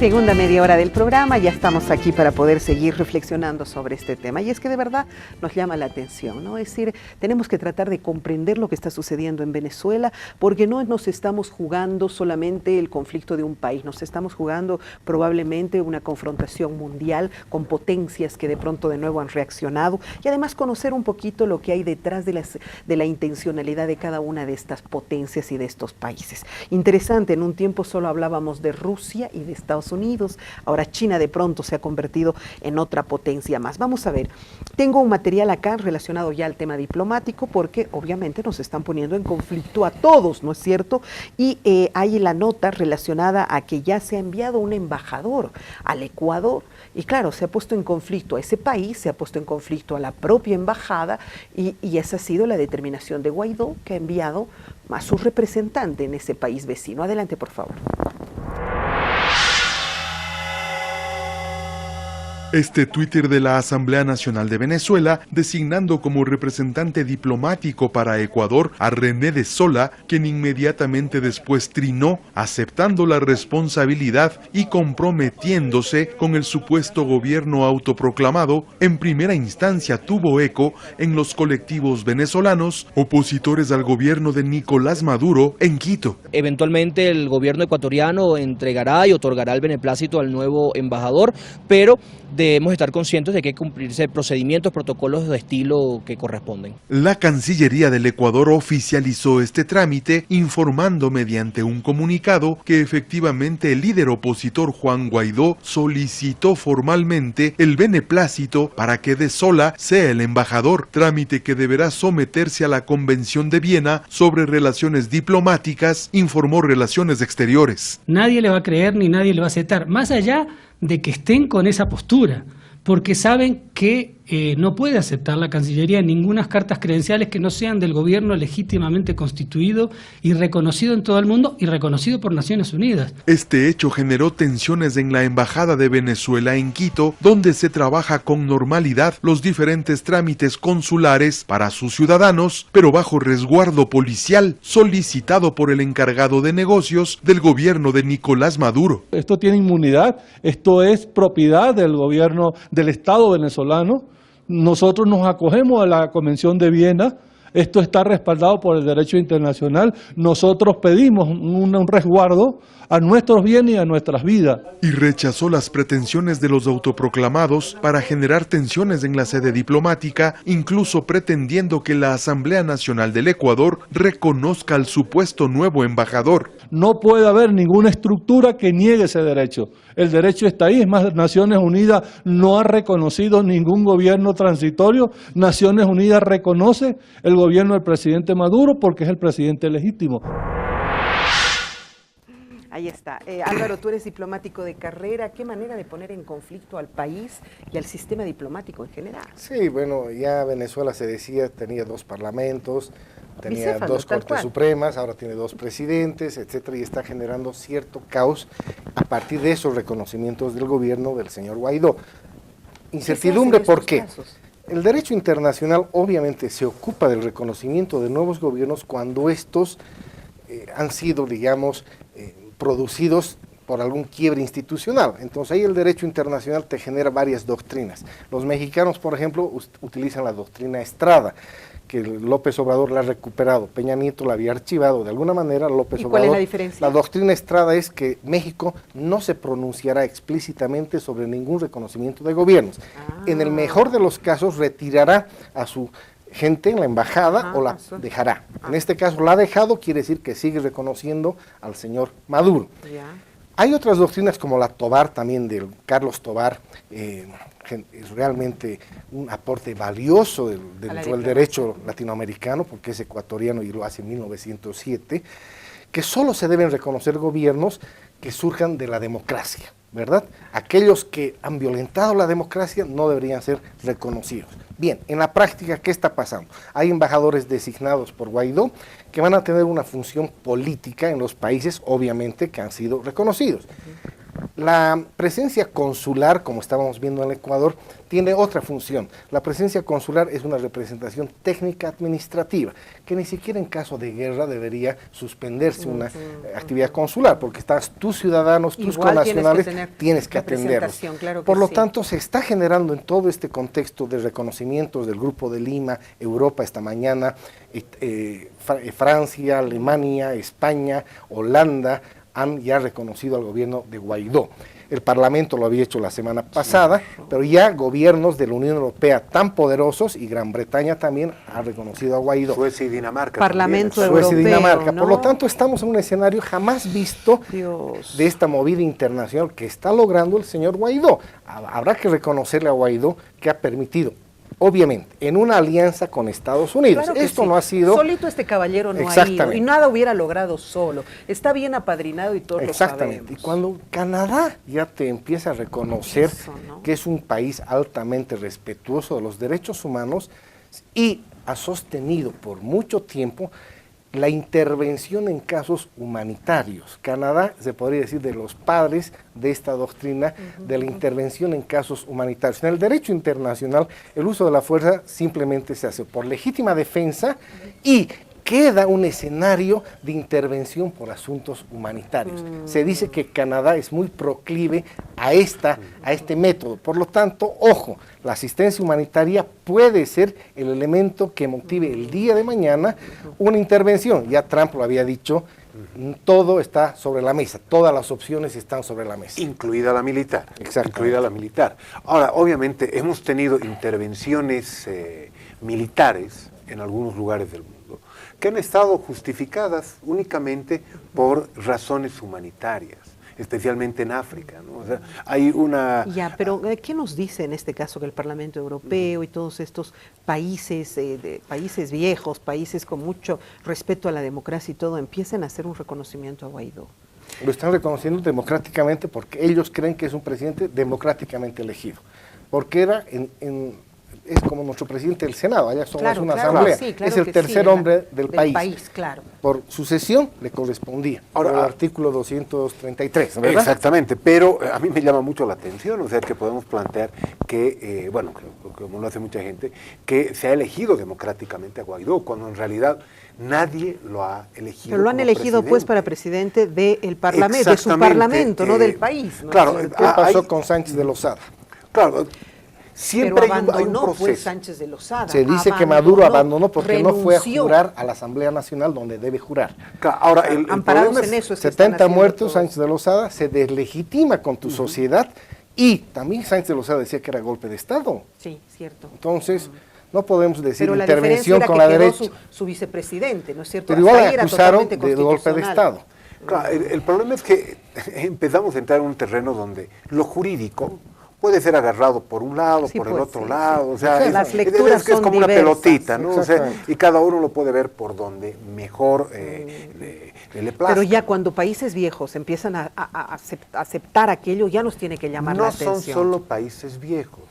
Segunda media hora del programa, ya estamos aquí para poder seguir reflexionando sobre este tema. Y es que de verdad nos llama la atención, ¿no? Es decir, tenemos que tratar de comprender lo que está sucediendo en Venezuela, porque no nos estamos jugando solamente el conflicto de un país, nos estamos jugando probablemente una confrontación mundial con potencias que de pronto de nuevo han reaccionado, y además conocer un poquito lo que hay detrás de la intencionalidad de cada una de estas potencias y de estos países. Interesante, en un tiempo solo hablábamos de Rusia y de Estados Unidos, ahora China de pronto se ha convertido en otra potencia más. Vamos a ver, tengo un material acá relacionado ya al tema diplomático, porque obviamente nos están poniendo en conflicto a todos, ¿no es cierto? Y hay la nota relacionada a que ya se ha enviado un embajador al Ecuador, y claro, se ha puesto en conflicto a ese país, se ha puesto en conflicto a la propia embajada, y esa ha sido la determinación de Guaidó, que ha enviado a su representante en ese país vecino. Adelante, por favor. Este Twitter de la Asamblea Nacional de Venezuela, designando como representante diplomático para Ecuador a René de Sola, quien inmediatamente después trinó, aceptando la responsabilidad y comprometiéndose con el supuesto gobierno autoproclamado, en primera instancia tuvo eco en los colectivos venezolanos opositores al gobierno de Nicolás Maduro en Quito. Eventualmente el gobierno ecuatoriano entregará y otorgará el beneplácito al nuevo embajador, pero debemos estar conscientes de que hay que cumplirse procedimientos, protocolos de estilo que corresponden. La Cancillería del Ecuador oficializó este trámite, informando mediante un comunicado que efectivamente el líder opositor Juan Guaidó solicitó formalmente el beneplácito para que de Sola sea el embajador, trámite que deberá someterse a la Convención de Viena sobre Relaciones Diplomáticas, informó Relaciones Exteriores. Nadie le va a creer ni nadie le va a aceptar, más allá de que estén con esa postura, porque saben que no puede aceptar la Cancillería ninguna cartas credenciales que no sean del gobierno legítimamente constituido y reconocido en todo el mundo y reconocido por Naciones Unidas. Este hecho generó tensiones en la Embajada de Venezuela en Quito, donde se trabaja con normalidad los diferentes trámites consulares para sus ciudadanos, pero bajo resguardo policial solicitado por el encargado de negocios del gobierno de Nicolás Maduro. Esto tiene inmunidad, esto es propiedad del gobierno del Estado venezolano. Nosotros nos acogemos a la Convención de Viena, esto está respaldado por el derecho internacional, nosotros pedimos un resguardo a nuestros bienes y a nuestras vidas. Y rechazó las pretensiones de los autoproclamados para generar tensiones en la sede diplomática, incluso pretendiendo que la Asamblea Nacional del Ecuador reconozca al supuesto nuevo embajador. No puede haber ninguna estructura que niegue ese derecho. El derecho está ahí, es más, Naciones Unidas no ha reconocido ningún gobierno transitorio. Naciones Unidas reconoce el gobierno del presidente Maduro porque es el presidente legítimo. Ahí está. Álvaro, tú eres diplomático de carrera. ¿Qué manera de poner en conflicto al país y al sistema diplomático en general? Sí, bueno, ya Venezuela se decía, tenía 2 parlamentos, tenía 2 cortes supremas, ahora tiene 2 presidentes, etcétera, y está generando cierto caos a partir de esos reconocimientos del gobierno del señor Guaidó. Incertidumbre, ¿por qué? El derecho internacional obviamente se ocupa del reconocimiento de nuevos gobiernos cuando estos han sido, digamos, producidos por algún quiebre institucional. Entonces ahí el derecho internacional te genera varias doctrinas. Los mexicanos, por ejemplo, utilizan la doctrina Estrada, que López Obrador la ha recuperado, Peña Nieto la había archivado, de alguna manera López Obrador... ¿Y cuál es la diferencia? La doctrina Estrada es que México no se pronunciará explícitamente sobre ningún reconocimiento de gobiernos. En el mejor de los casos retirará a su gente en la embajada o la dejará. En este caso la ha dejado, quiere decir que sigue reconociendo al señor Maduro. Hay otras doctrinas como la Tobar, también de Carlos Tobar, es realmente un aporte valioso dentro del derecho latinoamericano, porque es ecuatoriano y lo hace en 1907, que solo se deben reconocer gobiernos que surjan de la democracia, ¿verdad? Aquellos que han violentado la democracia no deberían ser reconocidos. Bien, en la práctica, ¿qué está pasando? Hay embajadores designados por Guaidó que van a tener una función política en los países, obviamente, que han sido reconocidos. La presencia consular, como estábamos viendo en el Ecuador, tiene otra función. La presencia consular es una representación técnica administrativa, que ni siquiera en caso de guerra debería suspenderse una actividad consular, porque estás tus ciudadanos, tus connacionales, tienes que atenderlos. Claro que Por lo sí. tanto, se está generando en todo este contexto de reconocimientos del Grupo de Lima, Europa esta mañana, Francia, Alemania, España, Holanda, han ya reconocido al gobierno de Guaidó. El Parlamento lo había hecho la semana pasada, pero ya gobiernos de la Unión Europea tan poderosos, y Gran Bretaña también ha reconocido a Guaidó. Suecia y Dinamarca. Parlamento también. Suecia y europeo, Dinamarca. ¿no? Por lo tanto, estamos en un escenario jamás visto Dios. de esta movida internacional que está logrando el señor Guaidó. Habrá que reconocerle a Guaidó que ha permitido, obviamente, en una alianza con Estados Unidos. Claro que Esto sí. no ha sido... Solito este caballero no ha ido Exactamente. y nada hubiera logrado solo. Está bien apadrinado y todos lo Exactamente. sabemos. Y cuando Canadá ya te empieza a reconocer Eso, ¿no? que es un país altamente respetuoso de los derechos humanos y ha sostenido por mucho tiempo la intervención en casos humanitarios. Canadá, se podría decir, de los padres de esta doctrina de la intervención en casos humanitarios. En el derecho internacional, el uso de la fuerza simplemente se hace por legítima defensa y queda un escenario de intervención por asuntos humanitarios. Se dice que Canadá es muy proclive a este método. Por lo tanto, ojo, la asistencia humanitaria puede ser el elemento que motive el día de mañana una intervención. Ya Trump lo había dicho, todo está sobre la mesa, todas las opciones están sobre la mesa. Incluida la militar. Exactamente. Incluida la militar. Ahora, obviamente, hemos tenido intervenciones militares en algunos lugares del mundo que han estado justificadas únicamente por razones humanitarias, especialmente en África, ¿no? O sea, hay una... Ya, pero ¿qué nos dice en este caso que el Parlamento Europeo y todos estos países, países viejos, países con mucho respeto a la democracia y todo, empiecen a hacer un reconocimiento a Guaidó? Lo están reconociendo democráticamente porque ellos creen que es un presidente democráticamente elegido. Porque era es como nuestro presidente del Senado, allá somos una asamblea, sí, claro es el que tercer sí, hombre del país. Claro. Por sucesión le correspondía, Ahora, por el artículo 233, ¿verdad? Exactamente, pero a mí me llama mucho la atención, o sea, que podemos plantear que, bueno, como lo hace mucha gente, que se ha elegido democráticamente a Guaidó, cuando en realidad nadie lo ha elegido. Pero lo han como elegido presidente. pues para presidente del Parlamento, de su Parlamento, no del país, ¿no? Claro, ¿Qué pasó con Sánchez de Lozada? Claro, siempre Pero hay un abandonó proceso. pues Sánchez de Lozada. Se dice que Maduro abandonó porque no fue a jurar a la Asamblea Nacional donde debe jurar. Claro, ahora, el Amparados problema en es- eso es que están 70 haciendo muertos, todo. Sánchez de Lozada, se deslegitima con tu sociedad y también Sánchez de Lozada decía que era golpe de Estado. Sí, cierto. Entonces, no podemos decir Pero la diferencia intervención era con que la quedó derecha. su vicepresidente, ¿no es cierto? Pero igual Hasta le ahí era acusaron totalmente de golpe de constitucional. Estado. Claro, el problema es que empezamos a entrar en un terreno donde lo jurídico puede ser agarrado por un lado, Sí, por el pues, otro sí, lado, sí. o sea, Las lecturas es son como una diversas. pelotita, ¿no? O sea, Exactamente. y cada uno lo puede ver por donde mejor le plazca. Pero ya cuando países viejos empiezan a aceptar aquello, ya nos tiene que llamar la No atención. son solo países viejos,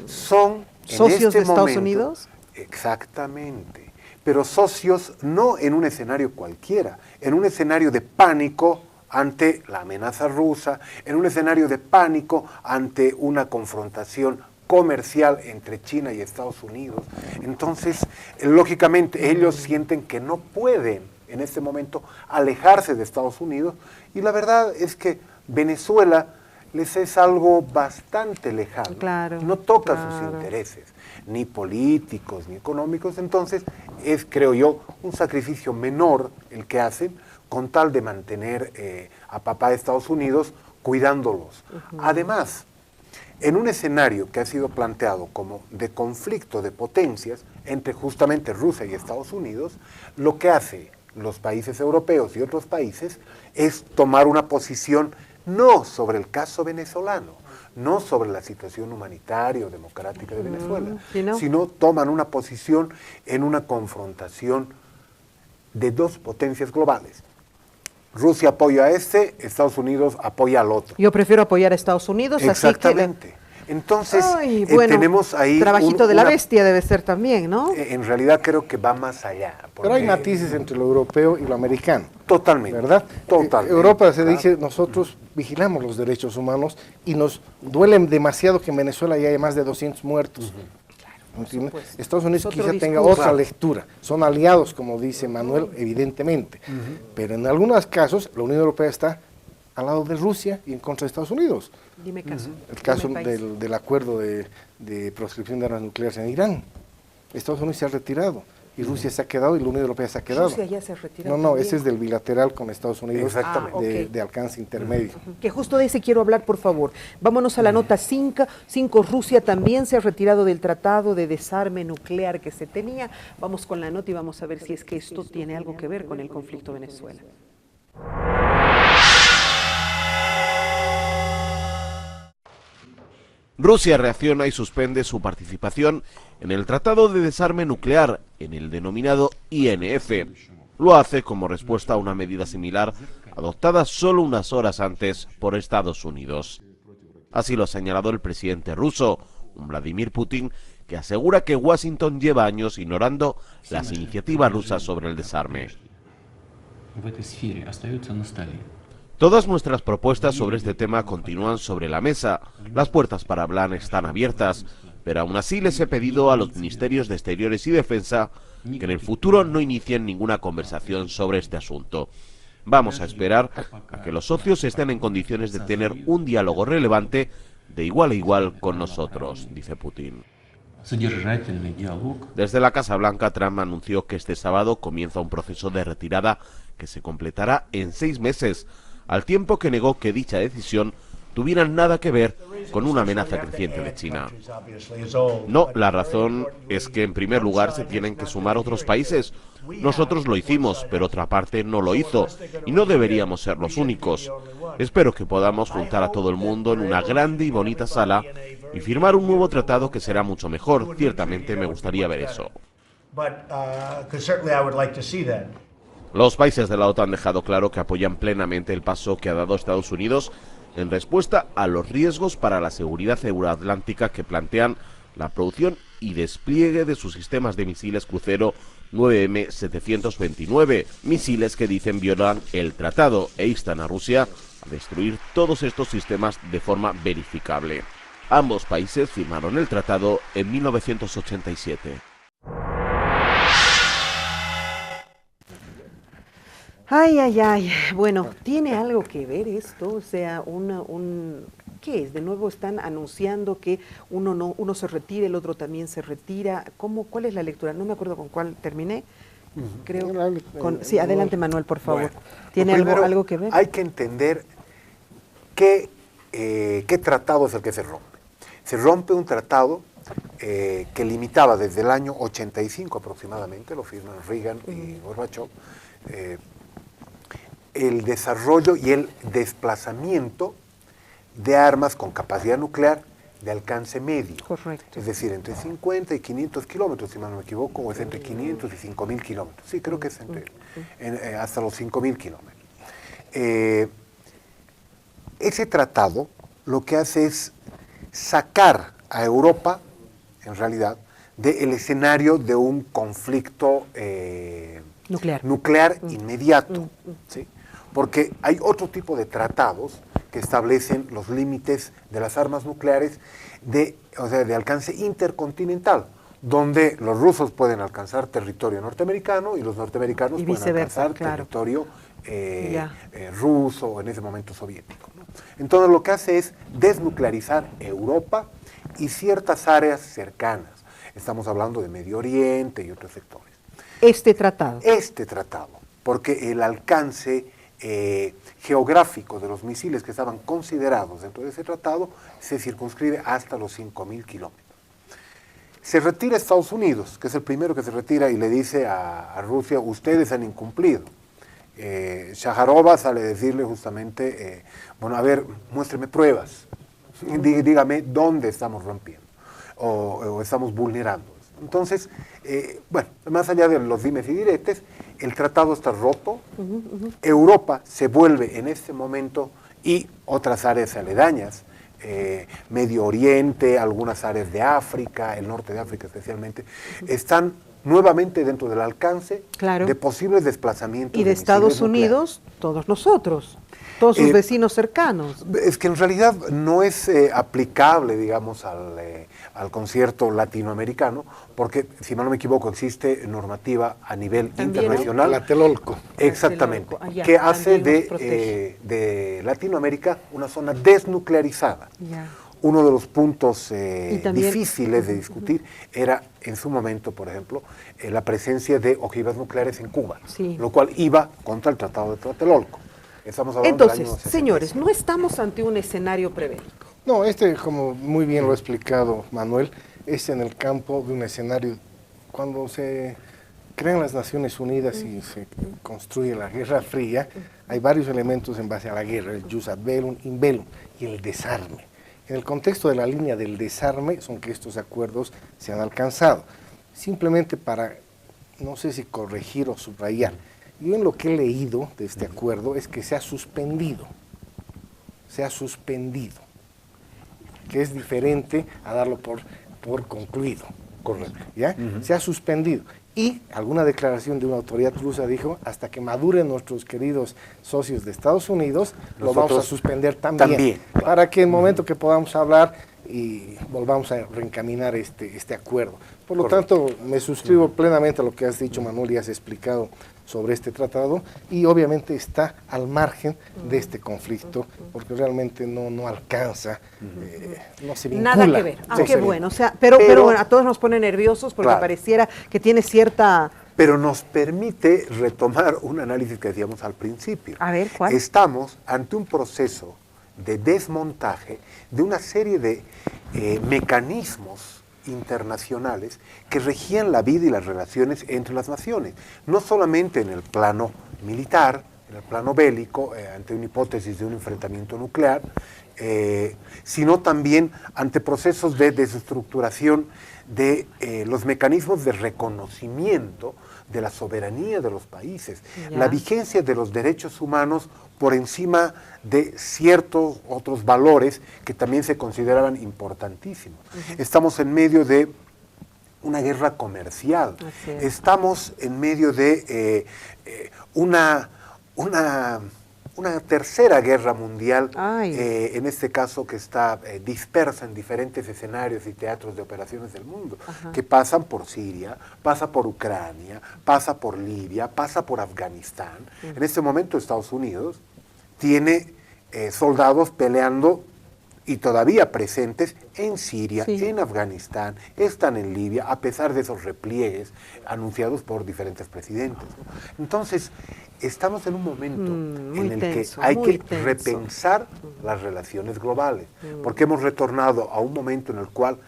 son en ¿Socios este de Estados momento- Unidos? Exactamente, pero socios no en un escenario cualquiera, en un escenario de pánico ante la amenaza rusa, en un escenario de pánico ante una confrontación comercial entre China y Estados Unidos. Entonces, lógicamente, ellos sienten que no pueden en este momento alejarse de Estados Unidos y la verdad es que Venezuela les es algo bastante lejano, Claro, no toca sus claro. intereses, ni políticos, ni económicos, entonces es, creo yo, un sacrificio menor el que hacen con tal de mantener a papá de Estados Unidos cuidándolos. Además, en un escenario que ha sido planteado como de conflicto de potencias entre justamente Rusia y Estados Unidos, lo que hace los países europeos y otros países es tomar una posición no sobre el caso venezolano, no sobre la situación humanitaria o democrática de Venezuela, sino toman una posición en una confrontación de dos potencias globales. Rusia apoya a este, Estados Unidos apoya al otro. Yo prefiero apoyar a Estados Unidos, Exactamente. Entonces, Ay, bueno, tenemos ahí... trabajito de la bestia debe ser también, ¿no? En realidad creo que va más allá. Pero hay matices entre lo europeo y lo americano. Totalmente. ¿Verdad? Totalmente. Europa se dice, nosotros vigilamos los derechos humanos y nos duele demasiado que en Venezuela ya haya más de 200 muertos. ¿Entiende? Estados Unidos quizá tenga otra lectura. Son aliados, como dice Manuel, evidentemente. Pero en algunos casos, la Unión Europea está al lado de Rusia y en contra de Estados Unidos. Dime caso. El caso del acuerdo de proscripción de armas nucleares en Irán. Estados Unidos se ha retirado y Rusia se ha quedado y la Unión Europea se ha quedado. Rusia ya se ha retirado. No, ese es del bilateral con Estados Unidos. Exactamente. De alcance intermedio. Que justo de ese quiero hablar, por favor. Vámonos a la nota 5. Rusia también se ha retirado del tratado de desarme nuclear que se tenía. Vamos con la nota y vamos a ver si es que esto tiene algo que ver con el conflicto de Venezuela. Rusia reacciona y suspende su participación en el Tratado de Desarme Nuclear, en el denominado INF. Lo hace como respuesta a una medida similar adoptada solo unas horas antes por Estados Unidos. Así lo ha señalado el presidente ruso, Vladimir Putin, que asegura que Washington lleva años ignorando las iniciativas rusas sobre el desarme. Todas nuestras propuestas sobre este tema continúan sobre la mesa. Las puertas para hablar están abiertas, pero aún así les he pedido a los ministerios de Exteriores y Defensa que en el futuro no inicien ninguna conversación sobre este asunto. Vamos a esperar a que los socios estén en condiciones de tener un diálogo relevante de igual a igual con nosotros, dice Putin. Desde la Casa Blanca, Trump anunció que este sábado comienza un proceso de retirada que se completará en 6 meses, al tiempo que negó que dicha decisión tuviera nada que ver con una amenaza creciente de China. No, la razón es que en primer lugar se tienen que sumar otros países. Nosotros lo hicimos, pero otra parte no lo hizo, y no deberíamos ser los únicos. Espero que podamos juntar a todo el mundo en una grande y bonita sala y firmar un nuevo tratado que será mucho mejor. Ciertamente me gustaría ver eso. Los países de la OTAN han dejado claro que apoyan plenamente el paso que ha dado Estados Unidos en respuesta a los riesgos para la seguridad euroatlántica que plantean la producción y despliegue de sus sistemas de misiles crucero 9M729, misiles que dicen violan el tratado e instan a Rusia a destruir todos estos sistemas de forma verificable. Ambos países firmaron el tratado en 1987. Ay, ay, ay. Bueno, ¿tiene algo que ver esto? O sea, ¿qué es? De nuevo están anunciando que uno se retira, el otro también se retira. ¿Cuál es la lectura? No me acuerdo con cuál terminé. Creo. Sí, adelante, Manuel, por favor. Bueno, ¿Tiene algo que ver? Hay que entender qué tratado es el que se rompe. Se rompe un tratado que limitaba desde el año 85 aproximadamente, lo firman Reagan y Gorbachev, el desarrollo y el desplazamiento de armas con capacidad nuclear de alcance medio. Correcto. Es decir, entre 50 y 500 kilómetros, si mal no me equivoco, o es entre 500 y 5.000 kilómetros. Sí, creo que es hasta los 5.000 kilómetros. Ese tratado lo que hace es sacar a Europa, en realidad, del escenario de un conflicto nuclear inmediato, ¿sí? Porque hay otro tipo de tratados que establecen los límites de las armas nucleares de alcance intercontinental, donde los rusos pueden alcanzar territorio norteamericano y los norteamericanos pueden alcanzar territorio ruso o en ese momento soviético, ¿no? Entonces lo que hace es desnuclearizar Europa y ciertas áreas cercanas. Estamos hablando de Medio Oriente y otros sectores. Este tratado, porque el alcance geográfico de los misiles que estaban considerados dentro de ese tratado se circunscribe hasta los 5.000 kilómetros. Se retira Estados Unidos, que es el primero que se retira y le dice a Rusia, ustedes han incumplido. Shaharova sale a decirle justamente, bueno, a ver, muéstreme pruebas, dígame dónde estamos rompiendo o estamos vulnerando. Entonces, bueno, más allá de los dimes y diretes, el tratado está roto, Europa se vuelve en este momento y otras áreas aledañas Medio Oriente, algunas áreas de África, el norte de África especialmente, están nuevamente dentro del alcance Claro. de posibles desplazamientos. Y de Estados misiles nucleares. Unidos, todos nosotros, todos sus vecinos cercanos. Es que en realidad no es aplicable, digamos, al concierto latinoamericano, porque, si mal no me equivoco, existe normativa a nivel También, internacional. Tlatelolco. Exactamente. Tlatelolco, Que hace también nos protege. de Latinoamérica una zona desnuclearizada. Ya. Uno de los puntos también- difíciles de discutir era, en su momento, por ejemplo, la presencia de ojivas nucleares en Cuba, Sí. lo cual iba contra el Tratado de Tlatelolco. Estamos hablando del Entonces, año 66. señores, no estamos ante un escenario prebélico. No, como muy bien lo ha explicado Manuel, es en el campo de un escenario. Cuando se crean las Naciones Unidas y se construye la Guerra Fría, hay varios elementos en base a la guerra, el jus ad bellum, in bellum y el desarme. En el contexto de la línea del desarme son que estos acuerdos se han alcanzado. Simplemente para, no sé si corregir o subrayar, yo en lo que he leído de este acuerdo es que se ha suspendido, que es diferente a darlo por concluido. Correcto. ¿Ya? Se ha suspendido. Y alguna declaración de una autoridad rusa dijo, hasta que maduren nuestros queridos socios de Estados Unidos, lo vamos a Nosotros suspender también. claro. Para que en el momento que podamos hablar y volvamos a reencaminar este acuerdo. Por lo Correcto. tanto, me suscribo plenamente a lo que has dicho, Manuel, y has explicado sobre este tratado, y obviamente está al margen de este conflicto, porque realmente no alcanza, no se vincula. Nada que ver. Ah, Sí, qué se bueno. O sea, pero bueno, a todos nos pone nerviosos porque Claro. pareciera que tiene cierta... Pero nos permite retomar un análisis que decíamos al principio. A ver, ¿cuál? Estamos ante un proceso de desmontaje de una serie de mecanismos internacionales que regían la vida y las relaciones entre las naciones, no solamente en el plano militar, en el plano bélico, ante una hipótesis de un enfrentamiento nuclear, sino también ante procesos de desestructuración de los mecanismos de reconocimiento de la soberanía de los países, Ya. la vigencia de los derechos humanos por encima de ciertos otros valores que también se consideraban importantísimos. Estamos en medio de una guerra comercial, Así es. estamos en medio de una tercera guerra mundial, Ay. en este caso que está dispersa en diferentes escenarios y teatros de operaciones del mundo, que pasan por Siria, pasa por Ucrania, pasa por Libia, pasa por Afganistán. En este momento Estados Unidos tiene soldados peleando y todavía presentes en Siria, Sí. en Afganistán, están en Libia, a pesar de esos repliegues anunciados por diferentes presidentes, ¿no? Entonces, estamos en un momento muy en el tenso, que hay muy que tenso. repensar las relaciones globales, porque hemos retornado a un momento en el cual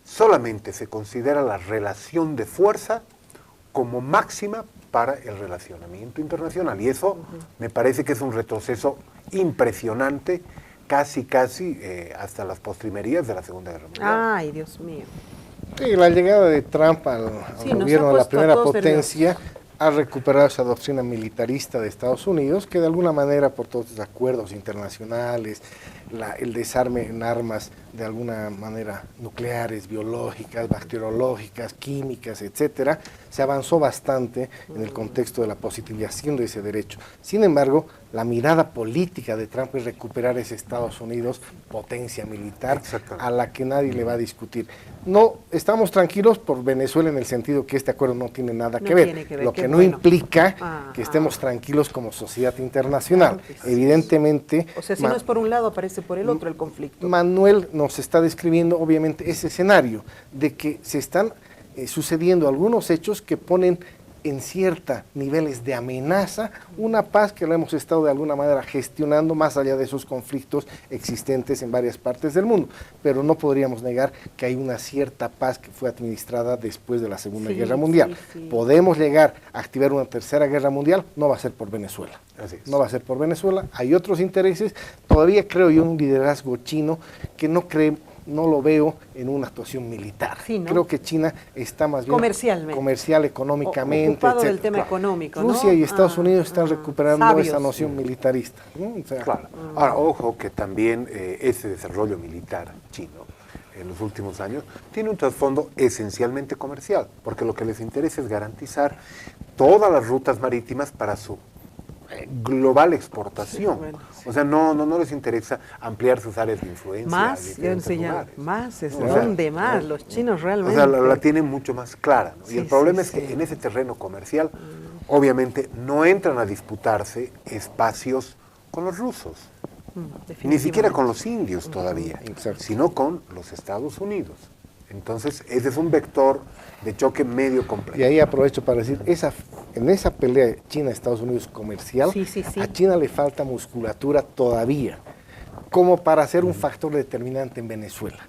solamente se considera la relación de fuerza como máxima para el relacionamiento internacional, y eso me parece que es un retroceso impresionante, casi hasta las postrimerías de la Segunda Guerra Mundial. Ay, Dios mío. Sí, la llegada de Trump al Sí, nos gobierno ha de la puesto a primera todos potencia ha recuperado esa doctrina militarista de Estados Unidos, que de alguna manera, por todos los acuerdos internacionales, el desarme en armas de alguna manera nucleares, biológicas, bacteriológicas, químicas, etcétera, se avanzó bastante en el contexto de la positivización de ese derecho. Sin embargo, la mirada política de Trump es recuperar ese Estados Unidos potencia militar Exactamente. a la que nadie le va a discutir. No estamos tranquilos por Venezuela en el sentido que este acuerdo no tiene nada No que ver, tiene que ver, lo qué que no bueno. implica Ah, que estemos tranquilos como sociedad internacional. Claro que sí. Evidentemente, O sea, si no es por un lado, aparece por el otro el conflicto. Manuel nos está describiendo obviamente ese escenario de que se están sucediendo algunos hechos que ponen en ciertos niveles de amenaza una paz que la hemos estado de alguna manera gestionando más allá de esos conflictos existentes en varias partes del mundo, pero no podríamos negar que hay una cierta paz que fue administrada después de la Segunda Sí, Guerra Mundial. sí, sí. Podemos llegar a activar una tercera guerra mundial, no va a ser por Venezuela. Así es. No va a ser por Venezuela, hay otros intereses, todavía creo yo un liderazgo chino que no cree no lo veo en una actuación militar. Sí, ¿no? Creo que China está más bien Comercialmente. comercial, económicamente, Ocupado del etcétera. tema económico, ¿no? Rusia y Estados Unidos están recuperando sabios. esa noción militarista, ¿no? O sea, Claro. Ahora, ojo que también ese desarrollo militar chino en los últimos años tiene un trasfondo esencialmente comercial, porque lo que les interesa es garantizar todas las rutas marítimas para su global exportación. Bueno, sí. O sea, no les interesa ampliar sus áreas de influencia. a Más, yo diferentes enseñaba, lugares. más, es O sea, donde más, los chinos realmente. O sea, la tienen mucho más clara, ¿no? Sí, Y el problema sí, es que sí. en ese terreno comercial, obviamente, no entran a disputarse espacios con los rusos, ni siquiera con los indios todavía, Exacto. sino con los Estados Unidos. Entonces, ese es un vector de choque medio complejo. y ahí aprovecho para decir, en esa pelea China-Estados Unidos comercial, Sí, sí, sí. a China le falta musculatura todavía, como para ser un factor determinante en Venezuela.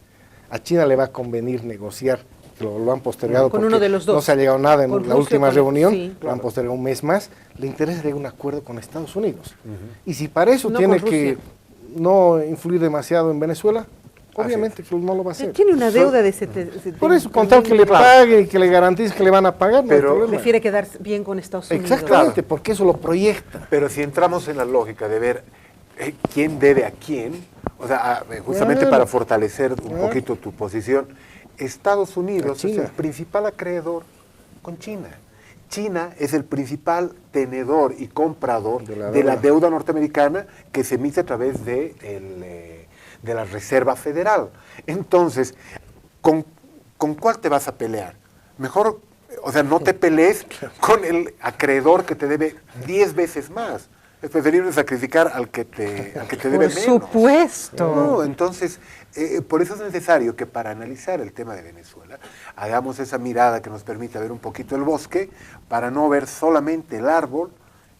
A China le va a convenir negociar, que lo han postergado Con porque uno de los dos. no se ha llegado a nada en Con la Rusia, última con- reunión, sí. lo han postergado un mes más, le interesa llegar a un acuerdo con Estados Unidos. Y si para eso No tiene con que Rusia. no influir demasiado en Venezuela, obviamente que no lo va a hacer. Tiene una deuda de Por eso, con tal que le pague y que le garantice que le van a pagar, no hay Pero- problema. Prefiere quedar bien con Estados Unidos. Exactamente, porque eso lo proyecta. Pero si entramos en la lógica de ver quién debe a quién, o sea, justamente para fortalecer un poquito tu posición, Estados Unidos es China. el principal acreedor con China. China es el principal tenedor y comprador de la deuda norteamericana que se emite a través de la Reserva Federal. Entonces, ¿con cuál te vas a pelear? Mejor, o sea, no te pelees con el acreedor que te debe 10 veces más. Es preferible sacrificar al que te debe Por menos. supuesto. No, entonces, por eso es necesario que para analizar el tema de Venezuela, hagamos esa mirada que nos permita ver un poquito el bosque, para no ver solamente el árbol,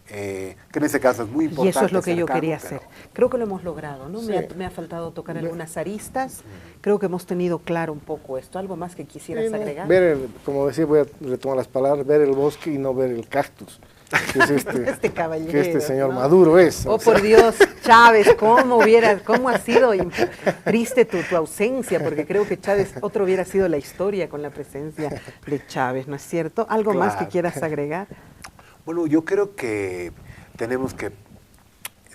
que en ese caso es muy Y importante. eso es lo que yo cercano, quería pero- hacer. Creo que lo hemos logrado, ¿no? Sí. Me ha faltado tocar algunas aristas. Creo que hemos tenido claro un poco esto. ¿Algo más que quisieras Sí, ¿no? agregar? Como decía, voy a retomar las palabras, ver el bosque y no ver el cactus. Que es Este caballero, que este señor ¿no? Maduro es. Oh, o sea, por Dios, Chávez, cómo ha sido triste tu ausencia, porque creo que Chávez, otro hubiera sido la historia con la presencia de Chávez, ¿no es cierto? ¿Algo más que Claro. quieras agregar? Bueno, yo creo que tenemos que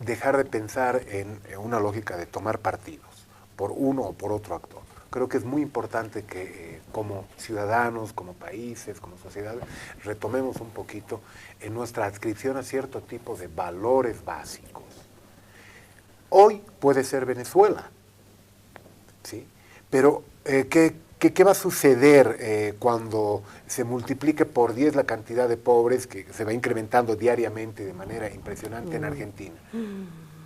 dejar de pensar en una lógica de tomar partidos por uno o por otro actor. Creo que es muy importante que como ciudadanos, como países, como sociedades, retomemos un poquito en nuestra adscripción a cierto tipo de valores básicos. Hoy puede ser Venezuela, ¿sí? Pero ¿qué va a suceder cuando se multiplique por 10 la cantidad de pobres que se va incrementando diariamente de manera impresionante en Argentina?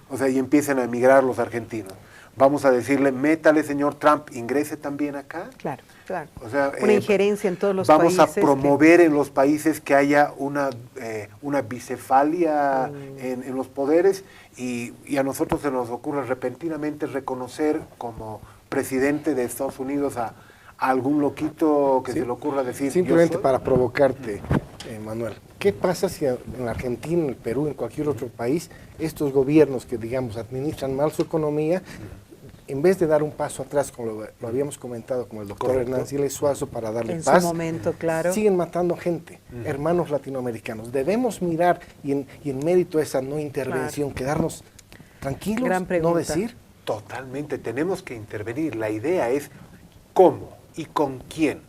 O sea, y empiezan a emigrar los argentinos. Vamos a decirle, métale, señor Trump, ingrese también acá. Claro, claro. O sea, Una injerencia en todos los vamos países. a promover en los países que haya una bicefalia en los poderes y a nosotros se nos ocurre repentinamente reconocer como presidente de Estados Unidos a algún loquito que se le ocurra decir. simplemente "Yo soy". para provocarte, Manuel. ¿Qué pasa si en la Argentina, en el Perú, en cualquier otro país, estos gobiernos que, digamos, administran mal su economía, en vez de dar un paso atrás, como lo habíamos comentado, como el doctor Correcto. Hernán Siles Suazo, para darle En su paz, momento, claro. siguen matando gente, hermanos latinoamericanos? Debemos mirar y en mérito a esa no intervención, quedarnos tranquilos, Gran no pregunta. decir. Totalmente, tenemos que intervenir. La idea es cómo y con quién,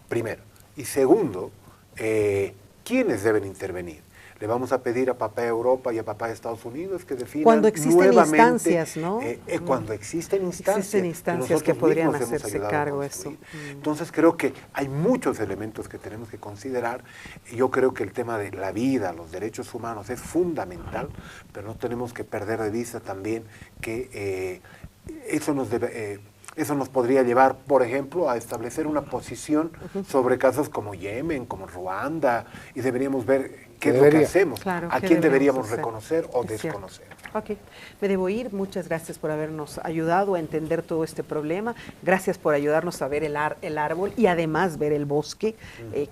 primero. Y segundo, ¿quiénes deben intervenir? Le vamos a pedir a papá Europa y a papá Estados Unidos que definan Cuando existen nuevamente, instancias, ¿no? Cuando existen instancias. Existen instancias nosotros que podrían mismos hemos hacerse ayudado a cargo de construir. eso. Entonces creo que hay muchos elementos que tenemos que considerar. Yo creo que el tema de la vida, los derechos humanos es fundamental, pero no tenemos que perder de vista también que eso nos podría llevar, por ejemplo, a establecer una posición sobre casos como Yemen, como Ruanda, y deberíamos ver qué es lo que hacemos, Claro, a ¿qué quién deberíamos deberíamos hacer? reconocer o Es cierto. desconocer. Ok, me debo ir. Muchas gracias por habernos ayudado a entender todo este problema. Gracias por ayudarnos a ver el árbol y además ver el bosque,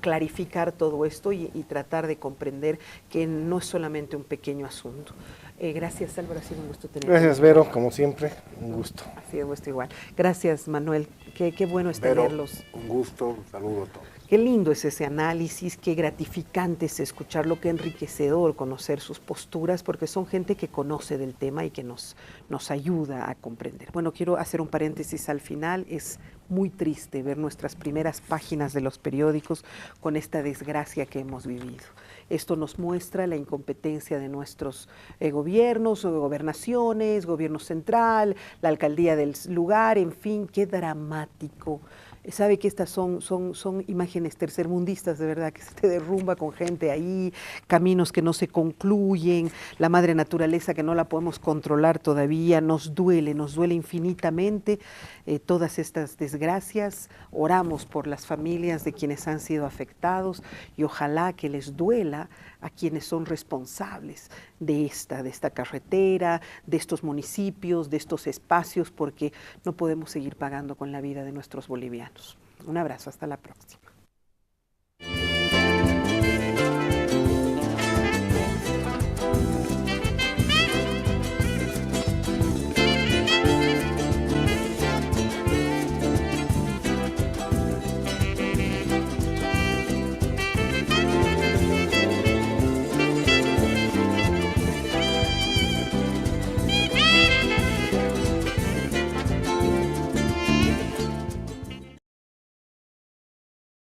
clarificar todo esto y tratar de comprender que no es solamente un pequeño asunto. Gracias, Álvaro, ha sido un gusto tenerte. Gracias, Vero, como siempre, un gusto. Ha sido un gusto igual. Gracias, Manuel. Qué bueno es Pero tenerlos. un gusto, un saludo a todos. Qué lindo es ese análisis, qué gratificante es escucharlo, qué enriquecedor conocer sus posturas, porque son gente que conoce del tema y que nos ayuda a comprender. Bueno, quiero hacer un paréntesis al final. Es muy triste ver nuestras primeras páginas de los periódicos con esta desgracia que hemos vivido. Esto nos muestra la incompetencia de nuestros gobiernos, gobernaciones, gobierno central, la alcaldía del lugar, en fin, qué dramático. Sabe que estas son imágenes tercermundistas, de verdad, que se te derrumba con gente ahí, caminos que no se concluyen, la madre naturaleza que no la podemos controlar todavía, nos duele infinitamente todas estas desgracias. Oramos por las familias de quienes han sido afectados y ojalá que les duela a quienes son responsables de esta carretera, de estos municipios, de estos espacios, porque no podemos seguir pagando con la vida de nuestros bolivianos. Un abrazo, hasta la próxima.